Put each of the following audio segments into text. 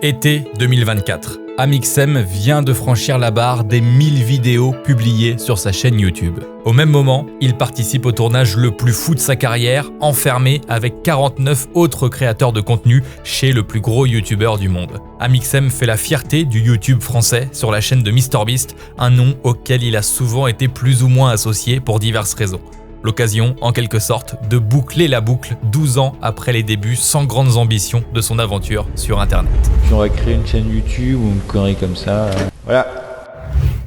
Été 2024. Amixem vient de franchir la barre des 1000 vidéos publiées sur sa chaîne YouTube. Au même moment, il participe au tournage le plus fou de sa carrière, enfermé avec 49 autres créateurs de contenu chez le plus gros YouTuber du monde. Amixem fait la fierté du YouTube français sur la chaîne de MrBeast, un nom auquel il a souvent été plus ou moins associé pour diverses raisons. L'occasion, en quelque sorte, de boucler la boucle 12 ans après les débuts sans grandes ambitions de son aventure sur Internet. Puis on va créer une chaîne YouTube ou une connerie comme ça. Voilà.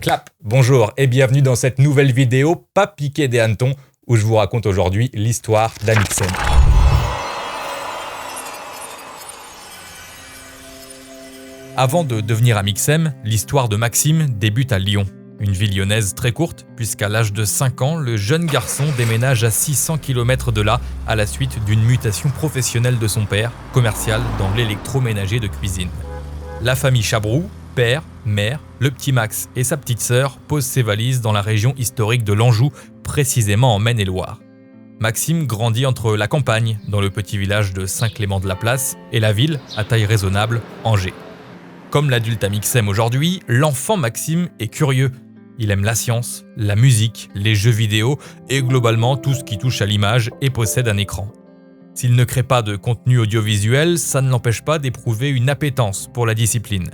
Clap, bonjour et bienvenue dans cette nouvelle vidéo pas piquée des hannetons où je vous raconte aujourd'hui l'histoire d'Amixem. Avant de devenir Amixem, l'histoire de Maxime débute à Lyon. Une ville lyonnaise très courte, puisqu'à l'âge de 5 ans, le jeune garçon déménage à 600 km de là à la suite d'une mutation professionnelle de son père, commercial dans l'électroménager de cuisine. La famille Chabroux, père, mère, le petit Max et sa petite sœur posent ses valises dans la région historique de l'Anjou, précisément en Maine-et-Loire. Maxime grandit entre la campagne, dans le petit village de Saint-Clément-de-la-Place, et la ville, à taille raisonnable, Angers. Comme l'adulte Amixem aujourd'hui, l'enfant Maxime est curieux. Il aime la science, la musique, les jeux vidéo et globalement tout ce qui touche à l'image et possède un écran. S'il ne crée pas de contenu audiovisuel, ça ne l'empêche pas d'éprouver une appétence pour la discipline.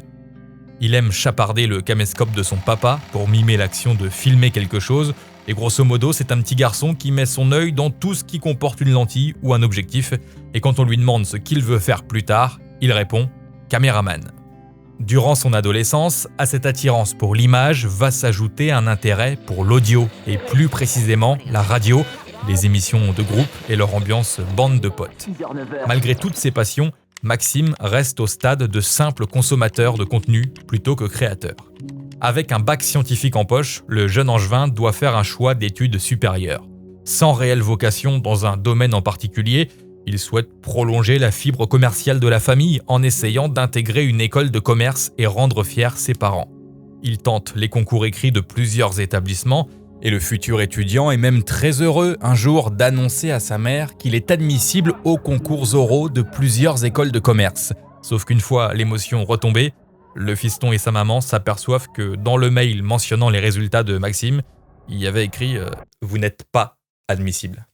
Il aime chaparder le caméscope de son papa pour mimer l'action de filmer quelque chose et grosso modo c'est un petit garçon qui met son œil dans tout ce qui comporte une lentille ou un objectif et quand on lui demande ce qu'il veut faire plus tard, il répond « caméraman ». Durant son adolescence, à cette attirance pour l'image va s'ajouter un intérêt pour l'audio et plus précisément la radio, les émissions de groupe et leur ambiance bande de potes. Malgré toutes ces passions, Maxime reste au stade de simple consommateur de contenu plutôt que créateur. Avec un bac scientifique en poche, le jeune angevin doit faire un choix d'études supérieures. Sans réelle vocation dans un domaine en particulier, il souhaite prolonger la fibre commerciale de la famille en essayant d'intégrer une école de commerce et rendre fiers ses parents. Il tente les concours écrits de plusieurs établissements et le futur étudiant est même très heureux un jour d'annoncer à sa mère qu'il est admissible aux concours oraux de plusieurs écoles de commerce. Sauf qu'une fois l'émotion retombée, le fiston et sa maman s'aperçoivent que dans le mail mentionnant les résultats de Maxime, il y avait écrit « Vous n'êtes pas admissible ».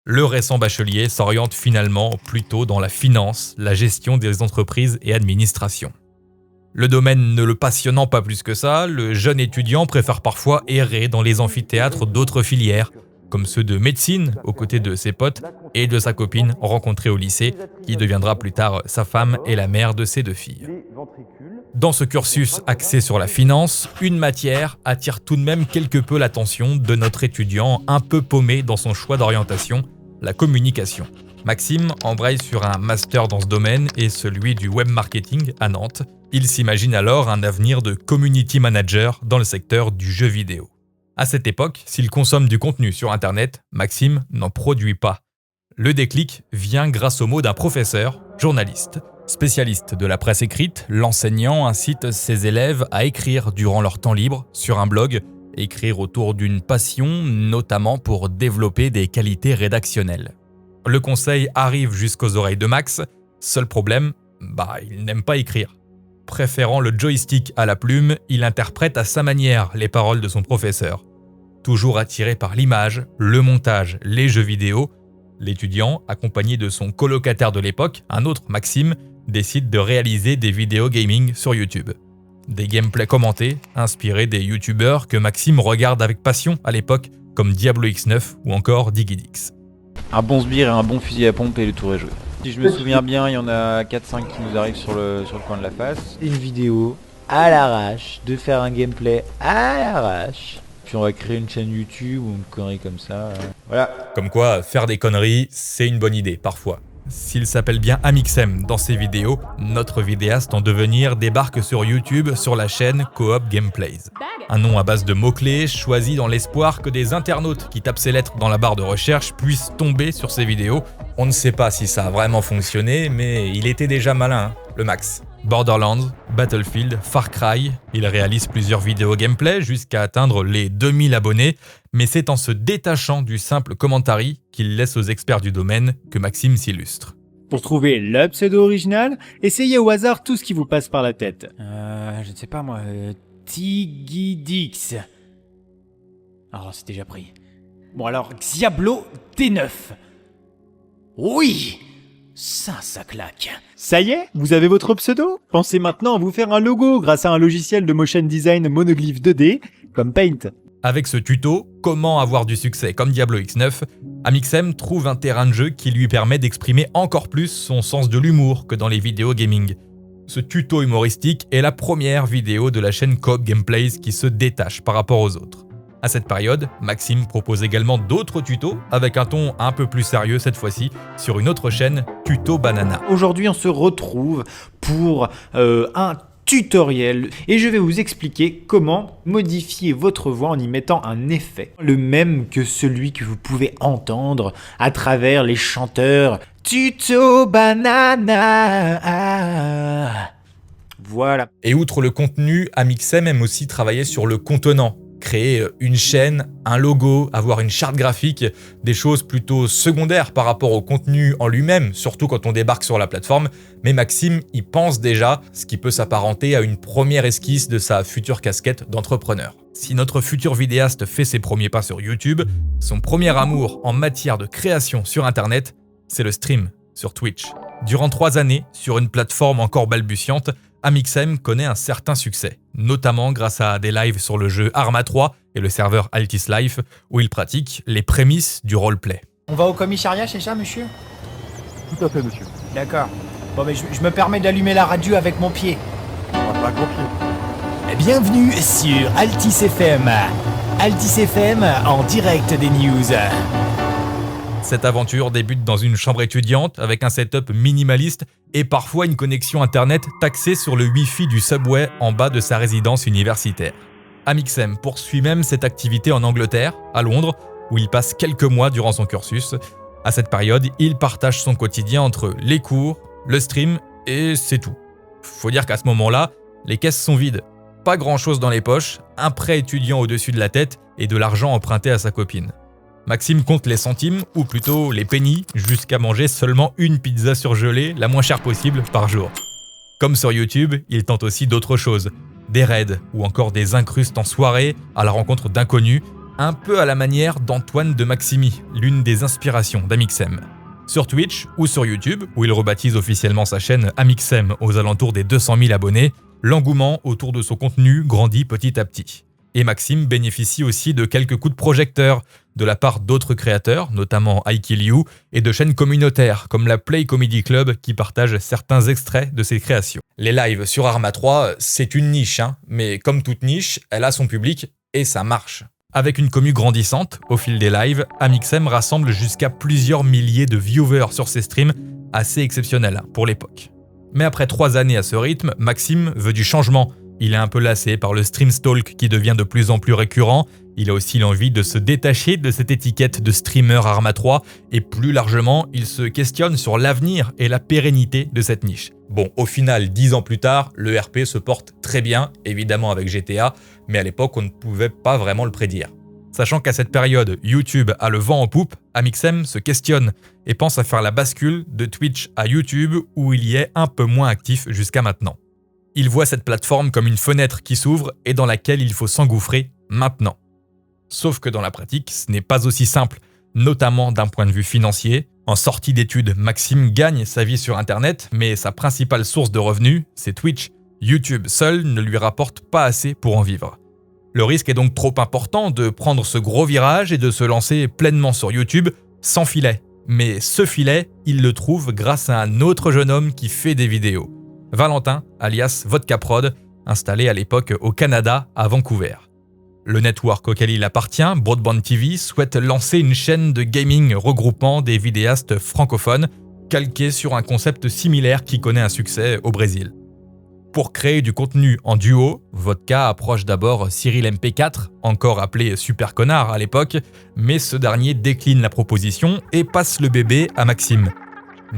Le récent bachelier s'oriente finalement plutôt dans la finance, la gestion des entreprises et administration. Le domaine ne le passionnant pas plus que ça, le jeune étudiant préfère parfois errer dans les amphithéâtres d'autres filières, comme ceux de médecine aux côtés de ses potes et de sa copine rencontrée au lycée, qui deviendra plus tard sa femme et la mère de ses 2 filles. Dans ce cursus axé sur la finance, une matière attire tout de même quelque peu l'attention de notre étudiant un peu paumé dans son choix d'orientation, la communication. Maxime embraye sur un master dans ce domaine et celui du web marketing à Nantes. Il s'imagine alors un avenir de community manager dans le secteur du jeu vidéo. À cette époque, s'il consomme du contenu sur Internet, Maxime n'en produit pas. Le déclic vient grâce aux mots d'un professeur, journaliste. Spécialiste de la presse écrite, l'enseignant incite ses élèves à écrire durant leur temps libre sur un blog, écrire autour d'une passion, notamment pour développer des qualités rédactionnelles. Le conseil arrive jusqu'aux oreilles de Max, seul problème, il n'aime pas écrire. Préférant le joystick à la plume, il interprète à sa manière les paroles de son professeur. Toujours attiré par l'image, le montage, les jeux vidéo, l'étudiant, accompagné de son colocataire de l'époque, un autre Maxime, décide de réaliser des vidéos gaming sur YouTube. Des gameplays commentés, inspirés des youtubeurs que Maxime regarde avec passion à l'époque, comme Diablo X9 ou encore Digidix. Un bon sbire et un bon fusil à pompe et le tour est joué. Si je me souviens bien, il y en a 4-5 qui nous arrivent sur le coin de la face. Une vidéo à l'arrache, de faire un gameplay à l'arrache. Puis on va créer une chaîne YouTube ou une connerie comme ça. Voilà. Comme quoi, faire des conneries, c'est une bonne idée, parfois. S'il s'appelle bien Amixem dans ses vidéos, notre vidéaste en devenir débarque sur YouTube sur la chaîne Coop Gameplays. Un nom à base de mots-clés choisi dans l'espoir que des internautes qui tapent ces lettres dans la barre de recherche puissent tomber sur ses vidéos. On ne sait pas si ça a vraiment fonctionné, mais il était déjà malin, le Max. Borderlands, Battlefield, Far Cry, il réalise plusieurs vidéos gameplay jusqu'à atteindre les 2000 abonnés, mais c'est en se détachant du simple commentary qu'il laisse aux experts du domaine que Maxime s'illustre. Pour trouver le pseudo original, essayez au hasard tout ce qui vous passe par la tête. Je ne sais pas moi, Tigidix. Oh, c'est déjà pris. Bon alors, Xiablo D9. Oui, ça claque. Ça y est, vous avez votre pseudo? Pensez maintenant à vous faire un logo grâce à un logiciel de motion design monoglyphe 2D comme Paint. Avec ce tuto, comment avoir du succès comme Diablo X9, Amixem trouve un terrain de jeu qui lui permet d'exprimer encore plus son sens de l'humour que dans les vidéos gaming. Ce tuto humoristique est la première vidéo de la chaîne Coop Gameplays qui se détache par rapport aux autres. À cette période, Maxime propose également d'autres tutos avec un ton un peu plus sérieux cette fois-ci sur une autre chaîne, Tuto Banana. Aujourd'hui, on se retrouve pour un tutoriel et je vais vous expliquer comment modifier votre voix en y mettant un effet, le même que celui que vous pouvez entendre à travers les chanteurs Tuto Banana. Voilà. Et outre le contenu, Amixem aime aussi travailler sur le contenant. Créer une chaîne, un logo, avoir une charte graphique, des choses plutôt secondaires par rapport au contenu en lui-même, surtout quand on débarque sur la plateforme, mais Maxime y pense déjà, ce qui peut s'apparenter à une première esquisse de sa future casquette d'entrepreneur. Si notre futur vidéaste fait ses premiers pas sur YouTube, son premier amour en matière de création sur Internet, c'est le stream sur Twitch. Durant 3 années, sur une plateforme encore balbutiante, Amixem connaît un certain succès, notamment grâce à des lives sur le jeu Arma 3 et le serveur Altis Life, où il pratique les prémices du roleplay. On va au commissariat, c'est ça, monsieur? Tout à fait, monsieur. D'accord. Bon, mais je me permets d'allumer la radio avec mon pied. On va pas confier. Bienvenue sur Altis FM. Altis FM en direct des news. Cette aventure débute dans une chambre étudiante avec un setup minimaliste et parfois une connexion internet taxée sur le Wi-Fi du subway en bas de sa résidence universitaire. Amixem poursuit même cette activité en Angleterre, à Londres, où il passe quelques mois durant son cursus. À cette période, il partage son quotidien entre les cours, le stream et c'est tout. Faut dire qu'à ce moment-là, les caisses sont vides. Pas grand-chose dans les poches, un prêt étudiant au-dessus de la tête et de l'argent emprunté à sa copine. Maxime compte les centimes, ou plutôt les pennies, jusqu'à manger seulement une pizza surgelée, la moins chère possible, par jour. Comme sur YouTube, il tente aussi d'autres choses. Des raids, ou encore des incrustes en soirée, à la rencontre d'inconnus, un peu à la manière d'Antoine de Maximi, l'une des inspirations d'Amixem. Sur Twitch ou sur YouTube, où il rebaptise officiellement sa chaîne Amixem aux alentours des 200 000 abonnés, l'engouement autour de son contenu grandit petit à petit. Et Maxime bénéficie aussi de quelques coups de projecteur de la part d'autres créateurs, notamment I Kill You, et de chaînes communautaires comme la Play Comedy Club qui partage certains extraits de ses créations. Les lives sur Arma 3, c'est une niche, mais comme toute niche, elle a son public et ça marche. Avec une commu grandissante, au fil des lives, Amixem rassemble jusqu'à plusieurs milliers de viewers sur ses streams, assez exceptionnel pour l'époque. Mais après 3 années à ce rythme, Maxime veut du changement. Il est un peu lassé par le stream stalk qui devient de plus en plus récurrent. Il a aussi l'envie de se détacher de cette étiquette de streamer Arma 3 et plus largement, il se questionne sur l'avenir et la pérennité de cette niche. Bon, au final, 10 ans plus tard, le RP se porte très bien, évidemment avec GTA, mais à l'époque, on ne pouvait pas vraiment le prédire. Sachant qu'à cette période, YouTube a le vent en poupe, Amixem se questionne et pense à faire la bascule de Twitch à YouTube où il y est un peu moins actif jusqu'à maintenant. Il voit cette plateforme comme une fenêtre qui s'ouvre et dans laquelle il faut s'engouffrer maintenant. Sauf que dans la pratique, ce n'est pas aussi simple, notamment d'un point de vue financier. En sortie d'études, Maxime gagne sa vie sur Internet, mais sa principale source de revenus, c'est Twitch. YouTube seul ne lui rapporte pas assez pour en vivre. Le risque est donc trop important de prendre ce gros virage et de se lancer pleinement sur YouTube sans filet. Mais ce filet, il le trouve grâce à un autre jeune homme qui fait des vidéos. Valentin, alias Vodka Prod, installé à l'époque au Canada, à Vancouver. Le network auquel il appartient, Broadband TV, souhaite lancer une chaîne de gaming regroupant des vidéastes francophones, calquée sur un concept similaire qui connaît un succès au Brésil. Pour créer du contenu en duo, Vodka approche d'abord Cyril MP4, encore appelé Super Connard à l'époque, mais ce dernier décline la proposition et passe le bébé à Maxime.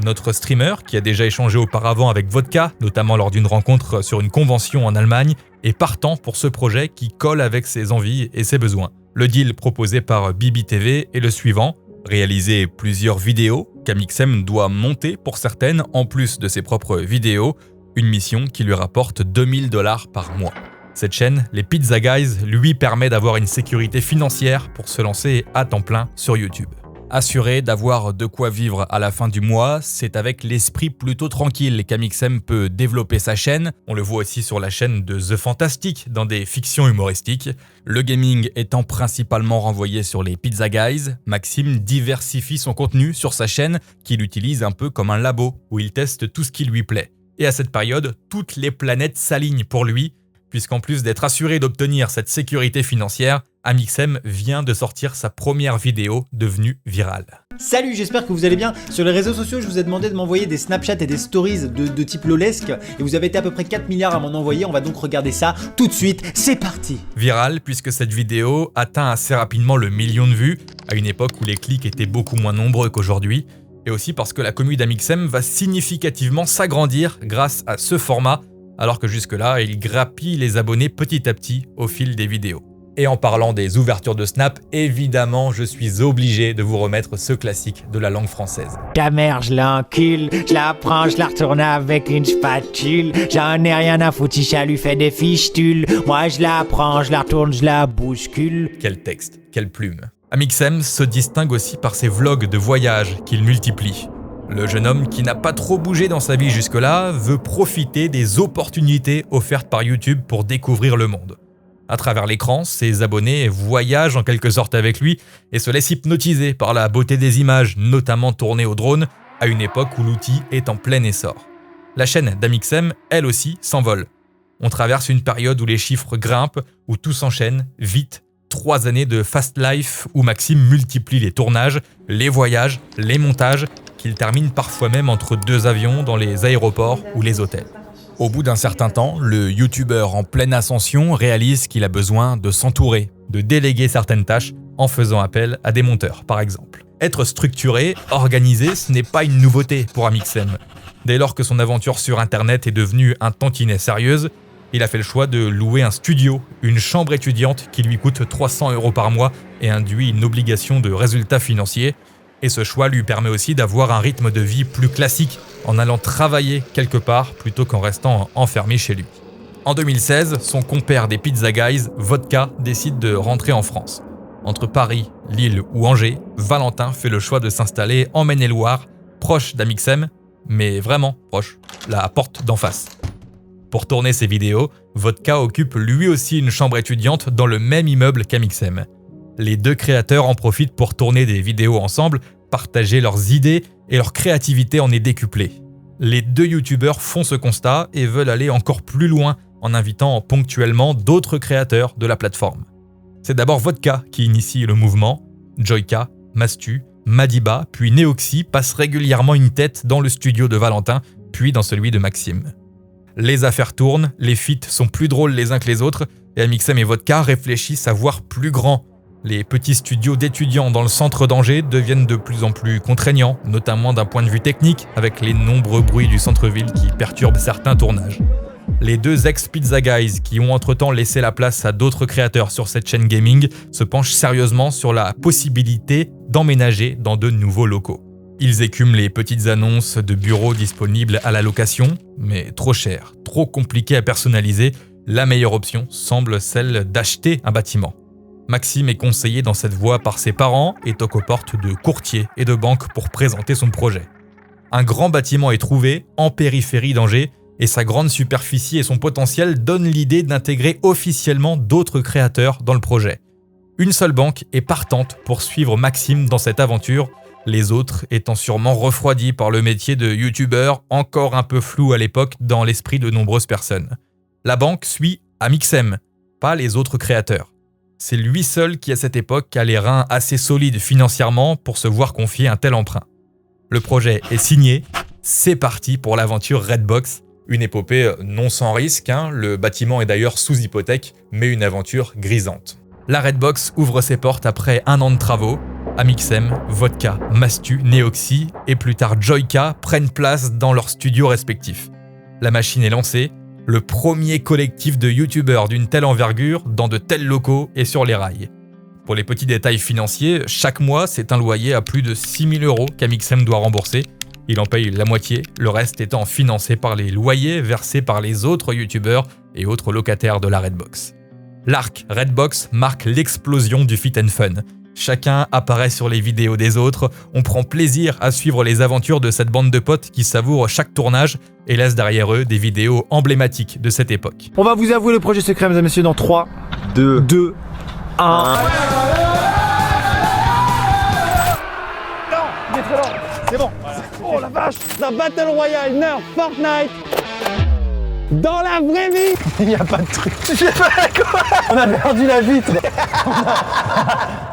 Notre streamer, qui a déjà échangé auparavant avec Vodka, notamment lors d'une rencontre sur une convention en Allemagne, est partant pour ce projet qui colle avec ses envies et ses besoins. Le deal proposé par Bibi TV est le suivant: réaliser plusieurs vidéos, qu'Amixem doit monter pour certaines, en plus de ses propres vidéos, une mission qui lui rapporte 2000 $ par mois. Cette chaîne, les Pizza Guys, lui permet d'avoir une sécurité financière pour se lancer à temps plein sur YouTube. Assuré d'avoir de quoi vivre à la fin du mois, c'est avec l'esprit plutôt tranquille qu'Amixem peut développer sa chaîne. On le voit aussi sur la chaîne de The Fantastic dans des fictions humoristiques. Le gaming étant principalement renvoyé sur les Pizza Guys, Maxime diversifie son contenu sur sa chaîne qu'il utilise un peu comme un labo où il teste tout ce qui lui plaît. Et à cette période, toutes les planètes s'alignent pour lui, puisqu'en plus d'être assuré d'obtenir cette sécurité financière, Amixem vient de sortir sa première vidéo devenue virale. Salut, j'espère que vous allez bien. Sur les réseaux sociaux, je vous ai demandé de m'envoyer des Snapchats et des stories de type lolesque et vous avez été à peu près 4 milliards à m'en envoyer. On va donc regarder ça tout de suite. C'est parti. Virale puisque cette vidéo atteint assez rapidement le million de vues, à une époque où les clics étaient beaucoup moins nombreux qu'aujourd'hui, et aussi parce que la commu d'Amixem va significativement s'agrandir grâce à ce format, alors que jusque-là, il grappille les abonnés petit à petit au fil des vidéos. Et en parlant des ouvertures de Snap, évidemment, je suis obligé de vous remettre ce classique de la langue française. Ta mère, je l'encule, je la prends, je la retourne avec une spatule. J'en ai rien à foutre, ça lui fait des fistules. Moi, je la prends, je la retourne, je la bouscule. Quel texte, quelle plume. Amixem se distingue aussi par ses vlogs de voyage qu'il multiplie. Le jeune homme qui n'a pas trop bougé dans sa vie jusque-là veut profiter des opportunités offertes par YouTube pour découvrir le monde. À travers l'écran, ses abonnés voyagent en quelque sorte avec lui et se laissent hypnotiser par la beauté des images, notamment tournées au drone, à une époque où l'outil est en plein essor. La chaîne d'Amixem, elle aussi, s'envole. On traverse une période où les chiffres grimpent, où tout s'enchaîne, vite. 3 années de fast life où Maxime multiplie les tournages, les voyages, les montages, qu'il termine parfois même entre 2 avions dans les aéroports ou les hôtels. Au bout d'un certain temps, le youtubeur en pleine ascension réalise qu'il a besoin de s'entourer, de déléguer certaines tâches en faisant appel à des monteurs, par exemple. Être structuré, organisé, ce n'est pas une nouveauté pour Amixem. Dès lors que son aventure sur Internet est devenue un tantinet sérieuse, il a fait le choix de louer un studio, une chambre étudiante qui lui coûte 300 € par mois et induit une obligation de résultat financier. Et ce choix lui permet aussi d'avoir un rythme de vie plus classique en allant travailler quelque part plutôt qu'en restant enfermé chez lui. En 2016, son compère des Pizza Guys, Vodka, décide de rentrer en France. Entre Paris, Lille ou Angers, Valentin fait le choix de s'installer en Maine-et-Loire, proche d'Amixem, mais vraiment proche, la porte d'en face. Pour tourner ses vidéos, Vodka occupe lui aussi une chambre étudiante dans le même immeuble qu'Amixem. Les 2 créateurs en profitent pour tourner des vidéos ensemble, partager leurs idées et leur créativité en est décuplée. Les 2 youtubeurs font ce constat et veulent aller encore plus loin en invitant ponctuellement d'autres créateurs de la plateforme. C'est d'abord Vodka qui initie le mouvement. Joyka, Mastu, Madiba puis Neoxy passent régulièrement une tête dans le studio de Valentin, puis dans celui de Maxime. Les affaires tournent, les feats sont plus drôles les uns que les autres et Amixem et Vodka réfléchissent à voir plus grand. Les petits studios d'étudiants dans le centre d'Angers deviennent de plus en plus contraignants, notamment d'un point de vue technique, avec les nombreux bruits du centre-ville qui perturbent certains tournages. Les 2 ex-Pizza Guys, qui ont entre-temps laissé la place à d'autres créateurs sur cette chaîne gaming, se penchent sérieusement sur la possibilité d'emménager dans de nouveaux locaux. Ils écument les petites annonces de bureaux disponibles à la location, mais trop cher, trop compliqué à personnaliser, la meilleure option semble celle d'acheter un bâtiment. Maxime est conseillé dans cette voie par ses parents et toque aux portes de courtiers et de banques pour présenter son projet. Un grand bâtiment est trouvé en périphérie d'Angers et sa grande superficie et son potentiel donnent l'idée d'intégrer officiellement d'autres créateurs dans le projet. Une seule banque est partante pour suivre Maxime dans cette aventure, les autres étant sûrement refroidis par le métier de youtubeur encore un peu flou à l'époque dans l'esprit de nombreuses personnes. La banque suit Amixem, pas les autres créateurs. C'est lui seul qui à cette époque a les reins assez solides financièrement pour se voir confier un tel emprunt. Le projet est signé, c'est parti pour l'aventure Redbox, une épopée non sans risque, le bâtiment est d'ailleurs sous hypothèque, mais une aventure grisante. La Redbox ouvre ses portes après 1 an de travaux, Amixem, Vodka, Mastu, Neoxy et plus tard Joyka prennent place dans leurs studios respectifs. La machine est lancée, le premier collectif de youtubeurs d'une telle envergure dans de tels locaux est sur les rails. Pour les petits détails financiers, chaque mois, c'est un loyer à plus de 6 000 € qu'Amixem doit rembourser. Il en paye la moitié, le reste étant financé par les loyers versés par les autres youtubeurs et autres locataires de la Redbox. L'arc Redbox marque l'explosion du fit and fun. Chacun apparaît sur les vidéos des autres, on prend plaisir à suivre les aventures de cette bande de potes qui savourent chaque tournage et laissent derrière eux des vidéos emblématiques de cette époque. On va vous avouer le projet secret, mesdames et messieurs, dans 3, 2, 1... C'est bon. Oh la vache, la Battle Royale Nerf Fortnite dans la vraie vie. Il n'y a pas de truc. On a perdu la vitre.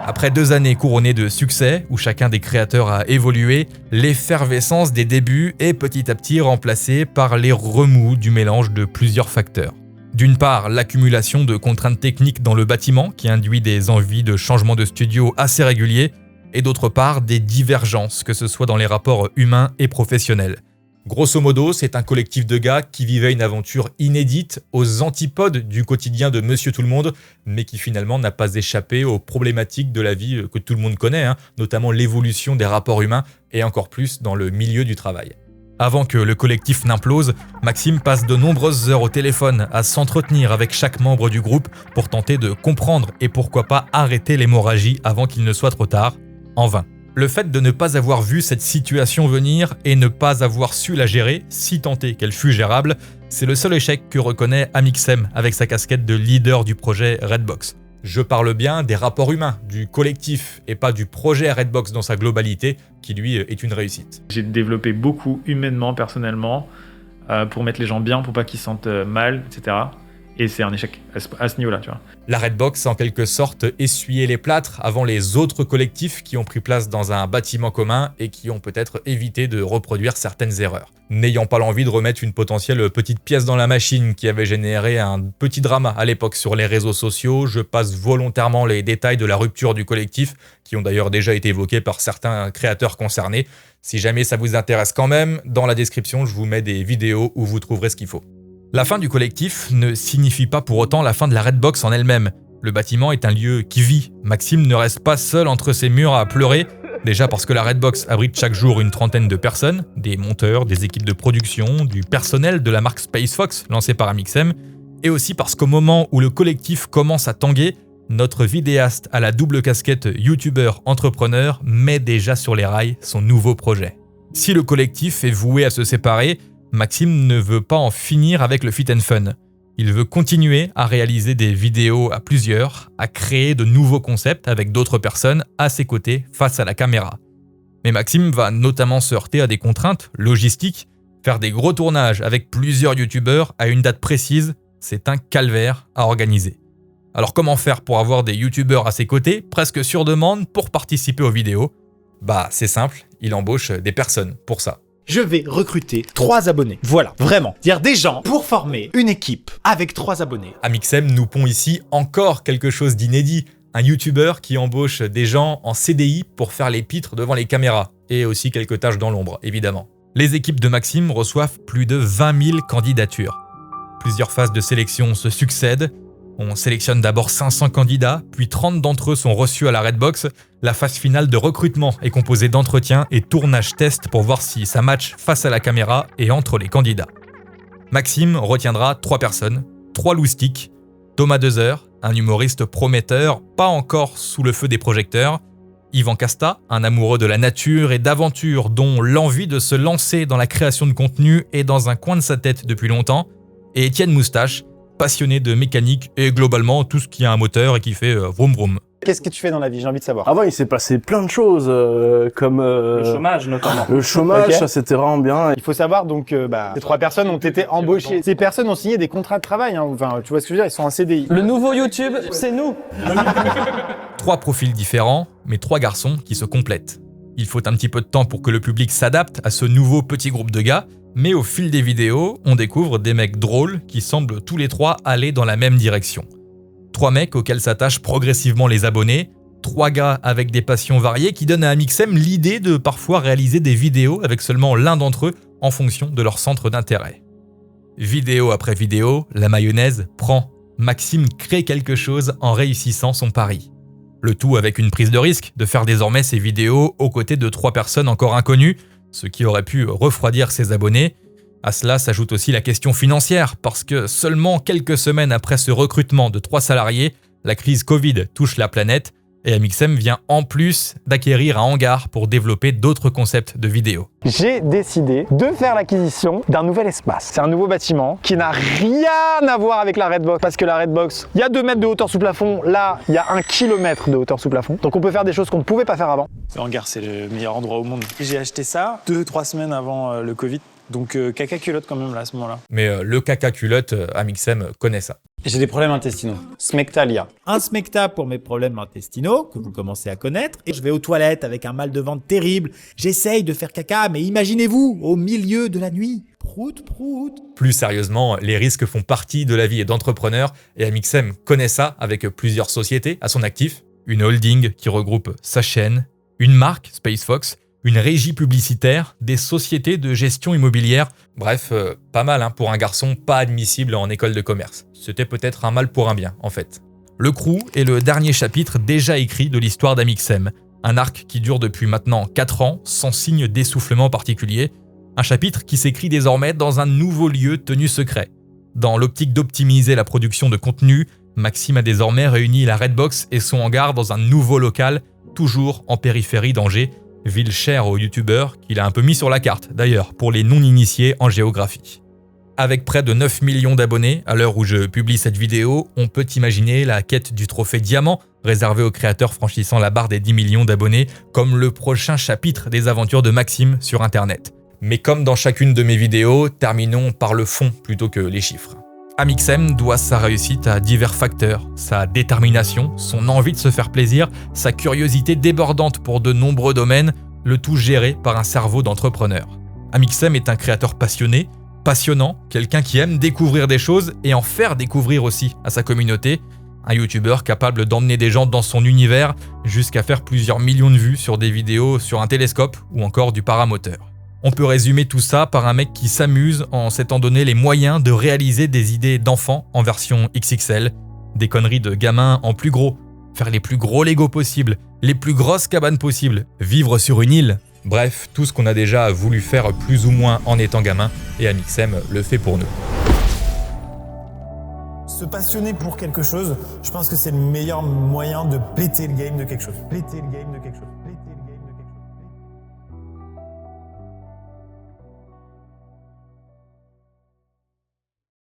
Après 2 années couronnées de succès, où chacun des créateurs a évolué, l'effervescence des débuts est petit à petit remplacée par les remous du mélange de plusieurs facteurs. D'une part, l'accumulation de contraintes techniques dans le bâtiment qui induit des envies de changement de studio assez réguliers, et d'autre part des divergences, que ce soit dans les rapports humains et professionnels. Grosso modo, c'est un collectif de gars qui vivait une aventure inédite aux antipodes du quotidien de Monsieur Tout-le-Monde, mais qui finalement n'a pas échappé aux problématiques de la vie que tout le monde connaît, notamment l'évolution des rapports humains et encore plus dans le milieu du travail. Avant que le collectif n'implose, Maxime passe de nombreuses heures au téléphone à s'entretenir avec chaque membre du groupe pour tenter de comprendre et pourquoi pas arrêter l'hémorragie avant qu'il ne soit trop tard. En vain. Le fait de ne pas avoir vu cette situation venir et ne pas avoir su la gérer, si tant est qu'elle fût gérable, c'est le seul échec que reconnaît Amixem avec sa casquette de leader du projet Redbox. Je parle bien des rapports humains, du collectif et pas du projet Redbox dans sa globalité, qui lui est une réussite. J'ai développé beaucoup humainement, personnellement, pour mettre les gens bien, pour pas qu'ils se sentent mal, etc. Et c'est un échec à ce niveau-là, tu vois. La Redbox a en quelque sorte essuyé les plâtres avant les autres collectifs qui ont pris place dans un bâtiment commun et qui ont peut-être évité de reproduire certaines erreurs. N'ayant pas l'envie de remettre une potentielle petite pièce dans la machine qui avait généré un petit drama à l'époque sur les réseaux sociaux, je passe volontairement les détails de la rupture du collectif, qui ont d'ailleurs déjà été évoqués par certains créateurs concernés. Si jamais ça vous intéresse quand même, dans la description, je vous mets des vidéos où vous trouverez ce qu'il faut. La fin du collectif ne signifie pas pour autant la fin de la Redbox en elle-même. Le bâtiment est un lieu qui vit. Maxime ne reste pas seul entre ses murs à pleurer, déjà parce que la Redbox abrite chaque jour une trentaine de personnes, des monteurs, des équipes de production, du personnel de la marque SpaceFox lancée par Amixem, et aussi parce qu'au moment où le collectif commence à tanguer, notre vidéaste à la double casquette youtubeur-entrepreneur met déjà sur les rails son nouveau projet. Si le collectif est voué à se séparer, Maxime ne veut pas en finir avec le fit and fun. Il veut continuer à réaliser des vidéos à plusieurs, à créer de nouveaux concepts avec d'autres personnes à ses côtés face à la caméra. Mais Maxime va notamment se heurter à des contraintes logistiques. Faire des gros tournages avec plusieurs youtubeurs à une date précise, c'est un calvaire à organiser. Alors comment faire pour avoir des youtubeurs à ses côtés, presque sur demande, pour participer aux vidéos ? Bah c'est simple, il embauche des personnes pour ça. Je vais recruter 3 abonnés. Voilà, vraiment. Dire des gens pour former une équipe avec 3 abonnés. Amixem nous pond ici encore quelque chose d'inédit. Un youtubeur qui embauche des gens en CDI pour faire les pitres devant les caméras. Et aussi quelques tâches dans l'ombre, évidemment. Les équipes de Maxime reçoivent plus de 20 000 candidatures. Plusieurs phases de sélection se succèdent. On sélectionne d'abord 500 candidats, puis 30 d'entre eux sont reçus à la Redbox. La phase finale de recrutement est composée d'entretiens et tournages test pour voir si ça match face à la caméra et entre les candidats. Maxime retiendra 3 personnes, 3 loustiques, Thomas Dezer, un humoriste prometteur, pas encore sous le feu des projecteurs, Yvan Casta, un amoureux de la nature et d'aventure dont l'envie de se lancer dans la création de contenu est dans un coin de sa tête depuis longtemps, et Étienne Moustache, passionné de mécanique et globalement tout ce qui a un moteur et qui fait vroom vroom. Qu'est-ce que tu fais dans la vie? J'ai envie de savoir. Avant, il s'est passé plein de choses, comme... Le chômage, notamment. Le chômage, Ok. ça c'était vraiment bien. Il faut savoir donc ces 3 personnes ont été embauchées. Ces personnes ont signé des contrats de travail. Enfin, tu vois ce que je veux dire? Ils sont en CDI. Le nouveau YouTube, c'est nous. 3 profils différents, mais 3 garçons qui se complètent. Il faut un petit peu de temps pour que le public s'adapte à ce nouveau petit groupe de gars, mais au fil des vidéos, on découvre des mecs drôles qui semblent tous les 3 aller dans la même direction. 3 mecs auxquels s'attachent progressivement les abonnés, 3 gars avec des passions variées qui donnent à Amixem l'idée de parfois réaliser des vidéos avec seulement l'un d'entre eux en fonction de leur centre d'intérêt. Vidéo après vidéo, la mayonnaise prend. Maxime crée quelque chose en réussissant son pari. Le tout avec une prise de risque de faire désormais ses vidéos aux côtés de 3 personnes encore inconnues, ce qui aurait pu refroidir ses abonnés. À cela s'ajoute aussi la question financière, parce que seulement quelques semaines après ce recrutement de 3 salariés, la crise Covid touche la planète et Amixem vient en plus d'acquérir un hangar pour développer d'autres concepts de vidéos. J'ai décidé de faire l'acquisition d'un nouvel espace. C'est un nouveau bâtiment qui n'a rien à voir avec la Redbox, parce que la Redbox, il y a 2 mètres de hauteur sous plafond, là il y a 1 kilomètre de hauteur sous plafond. Donc on peut faire des choses qu'on ne pouvait pas faire avant. Le hangar, c'est le meilleur endroit au monde. J'ai acheté ça 2-3 semaines avant le Covid. Donc caca culotte quand même là à ce moment-là. Mais le caca culotte, Amixem connaît ça. J'ai des problèmes intestinaux. Smectalia. Un smecta pour mes problèmes intestinaux, que vous commencez à connaître. Et je vais aux toilettes avec un mal de ventre terrible. J'essaye de faire caca, mais imaginez-vous, au milieu de la nuit. Prout, prout. Plus sérieusement, les risques font partie de la vie d'entrepreneur et Amixem connaît ça avec plusieurs sociétés à son actif. Une holding qui regroupe sa chaîne, une marque, SpaceFox, une régie publicitaire, des sociétés de gestion immobilière. Bref, pas mal pour un garçon pas admissible en école de commerce. C'était peut-être un mal pour un bien, en fait. Le Crew est le dernier chapitre déjà écrit de l'histoire d'Amixem. Un arc qui dure depuis maintenant 4 ans, sans signe d'essoufflement particulier. Un chapitre qui s'écrit désormais dans un nouveau lieu tenu secret. Dans l'optique d'optimiser la production de contenu, Maxime a désormais réuni la Redbox et son hangar dans un nouveau local, toujours en périphérie d'Angers, ville chère aux youtubeurs qu'il a un peu mis sur la carte, d'ailleurs, pour les non-initiés en géographie. Avec près de 9 millions d'abonnés, à l'heure où je publie cette vidéo, on peut imaginer la quête du trophée diamant, réservé aux créateurs franchissant la barre des 10 millions d'abonnés, comme le prochain chapitre des aventures de Maxime sur Internet. Mais comme dans chacune de mes vidéos, terminons par le fond plutôt que les chiffres. Amixem doit sa réussite à divers facteurs, sa détermination, son envie de se faire plaisir, sa curiosité débordante pour de nombreux domaines, le tout géré par un cerveau d'entrepreneur. Amixem est un créateur passionné, passionnant, quelqu'un qui aime découvrir des choses et en faire découvrir aussi à sa communauté, un youtubeur capable d'emmener des gens dans son univers jusqu'à faire plusieurs millions de vues sur des vidéos sur un télescope ou encore du paramoteur. On peut résumer tout ça par un mec qui s'amuse en s'étant donné les moyens de réaliser des idées d'enfants en version XXL, des conneries de gamins en plus gros, faire les plus gros Lego possibles, les plus grosses cabanes possibles, vivre sur une île, bref, tout ce qu'on a déjà voulu faire plus ou moins en étant gamin, et Amixem le fait pour nous. Se passionner pour quelque chose, je pense que c'est le meilleur moyen de péter le game de quelque chose. Péter le game de quelque chose.